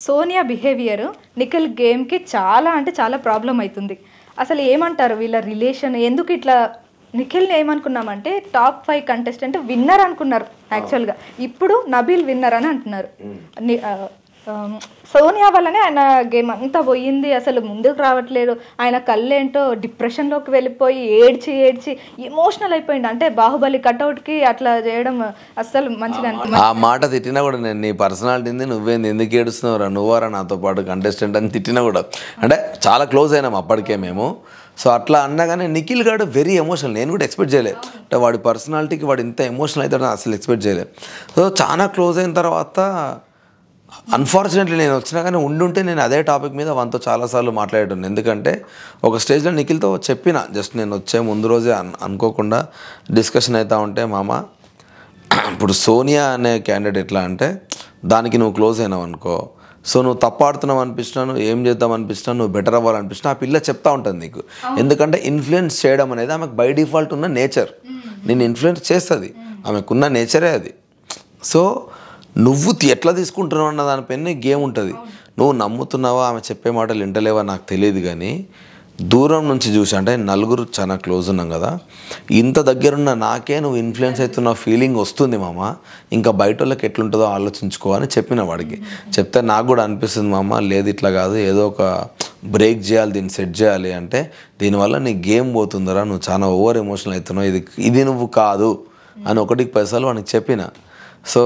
Sonia behaviour Nikhil గేమ్కి చాలా అంటే చాలా ప్రాబ్లం అవుతుంది. అసలు ఏమంటారు వీళ్ళ రిలేషన్? ఎందుకు ఇట్లా నిఖిల్ని ఏమనుకున్నామంటే టాప్ 5 కంటెస్టెంట్ విన్నర్ అనుకున్నారు యాక్చువల్గా. ఇప్పుడు నబీల్ విన్నర్ అని అంటున్నారు. సోనియా వల్లనే ఆయన గేమ్ అంతా పోయింది, అసలు ముందుకు రావట్లేదు. ఆయన కళ్ళేంటో డిప్రెషన్లోకి వెళ్ళిపోయి ఏడ్చి ఎమోషనల్ అయిపోయింది. అంటే బాహుబలి కట్అవుట్కి అట్లా చేయడం అస్సలు మంచిగా అనిపించింది. ఆ మాట తిట్టినా కూడా నేను నీ పర్సనాలిటీని నువ్వేంది ఎందుకు ఏడుస్తున్నావురా నువ్వారా నాతో పాటు కంటెస్టెంట్ అని తిట్టినా కూడా, అంటే చాలా క్లోజ్ అయినాం అప్పటికే మేము. సో అట్లా అన్నగానే నిఖిల్ గారు వెరీ ఎమోషనల్. నేను కూడా ఎక్స్పెక్ట్ చేయలేదు, అంటే వాడి పర్సనాలిటీకి వాడు ఇంత ఎమోషనల్ అవుతాడని అసలు ఎక్స్పెక్ట్ చేయలేదు. సో చాలా క్లోజ్ అయిన తర్వాత అన్ఫార్చునేట్లీ నేను వచ్చినా కానీ ఉండుంటే నేను అదే టాపిక్ మీద వానితో చాలాసార్లు మాట్లాడాను. ఎందుకంటే ఒక స్టేజ్లో నిఖిల్తో చెప్పిన, జస్ట్ నేను వచ్చే ముందు రోజే అనుకోకుండా డిస్కషన్ అవుతూ ఉంటే, మామ ఇప్పుడు సోనియా అనే క్యాండిడేట్ ఎట్లా అంటే దానికి నువ్వు క్లోజ్ అయినావు అనుకో, సో నువ్వు తప్పాడుతున్నావు అనిపిస్తున్నాను, ఏం చేద్దాం అనిపిస్తున్నా, నువ్వు బెటర్ అవ్వాలనిపిస్తున్నా ఆ పిల్ల చెప్తా ఉంటుంది నీకు. ఎందుకంటే ఇన్ఫ్లుయెన్స్ చేయడం అనేది ఆమెకు బై డిఫాల్ట్ ఉన్న నేచర్. నేను ఇన్ఫ్లుయెన్స్ చేస్తుంది, ఆమెకున్న నేచరే అది. సో నువ్వు ఎట్లా తీసుకుంటున్నావు అన్న దానిపైన గేమ్ ఉంటుంది. నువ్వు నమ్ముతున్నావా ఆమె చెప్పే మాటలు వింటలేవా నాకు తెలియదు, కానీ దూరం నుంచి చూసి, అంటే నలుగురు చాలా క్లోజ్ ఉన్నాం కదా, ఇంత దగ్గరున్న నాకే నువ్వు ఇన్ఫ్లుయెన్స్ అవుతున్న ఫీలింగ్ వస్తుంది మామ, ఇంకా బయట వాళ్ళకి ఎట్లుంటుందో ఆలోచించుకో అని చెప్పిన వాడికి. చెప్తే నాకు కూడా అనిపిస్తుంది మామ, లేదు ఇట్లా కాదు, ఏదో ఒక బ్రేక్ చేయాలి, దీన్ని సెట్ చేయాలి, అంటే దీనివల్ల నీ గేమ్ పోతుందరా, నువ్వు చాలా ఓవర్ ఎమోషనల్ అవుతున్నావు, ఇది నువ్వు కాదు అని 1కి 10 సార్లు వానికి చెప్పిన. సో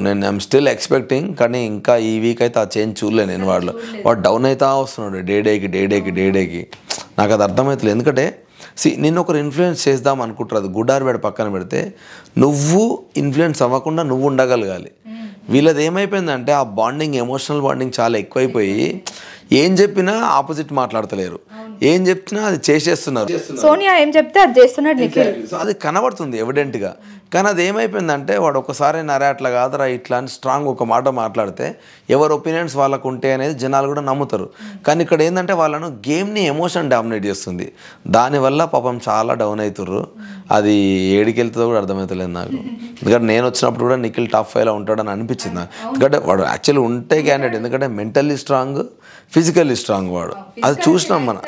నేను ఐఎమ్ స్టిల్ ఎక్స్పెక్టింగ్, కానీ ఇంకా ఈ వీక్ అయితే ఆ చేంజ్ చూడలే నేను. వాడు డౌన్ అవుతా వస్తున్నాడు డేకి. నాకు అది అర్థమవుతలేదు. ఎందుకంటే నిన్ను ఒకరు ఇన్ఫ్లుయెన్స్ చేద్దాం అనుకుంటారు, అది గుడ్ ఆర్ బ్యాడ్ పక్కన పెడితే నువ్వు ఇన్ఫ్లుయెన్స్ అవ్వకుండా నువ్వు ఉండగలగాలి. వీళ్ళది ఏమైపోయిందంటే ఆ బాండింగ్, ఎమోషనల్ బాండింగ్ చాలా ఎక్కువైపోయి ఏం చెప్పినా ఆపోజిట్ మాట్లాడతలేరు, ఏం చెప్పినా అది చేసేస్తున్నారు. సోనియా ఏం చెప్తే అది చేస్తున్నాడు నిఖిల్, అది కనబడుతుంది ఎవిడెంట్గా. కానీ అది ఏమైపోయిందంటే వాడు ఒకసారి నరే అట్లా కాదురా ఇట్లా అని స్ట్రాంగ్ ఒక మాట మాట్లాడితే ఎవరి ఒపీనియన్స్ వాళ్ళకు ఉంటే అనేది జనాలు కూడా నమ్ముతారు. కానీ ఇక్కడ ఏంటంటే వాళ్ళను గేమ్ని ఎమోషన్ డామినేట్ చేస్తుంది, దానివల్ల పాపం చాలా డౌన్ అవుతుర్రు. అది ఏడికి వెళ్తుందో కూడా అర్థమవుతలేదు నాకు. ఎందుకంటే నేను వచ్చినప్పుడు కూడా నిఖిల్ టాప్ 5లో ఉంటాడని అనిపించింది నాకు. ఎందుకంటే వాడు యాక్చువల్లీ ఉంటే క్యాండిడేట్, ఎందుకంటే మెంటల్లీ స్ట్రాంగ్, ఫిజికల్లీ స్ట్రాంగ్ వాడు, అది చూసినాం మనం.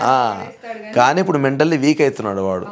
కానీ ఇప్పుడు మెంటల్లీ వీక్ అవుతున్నాడు వాడు.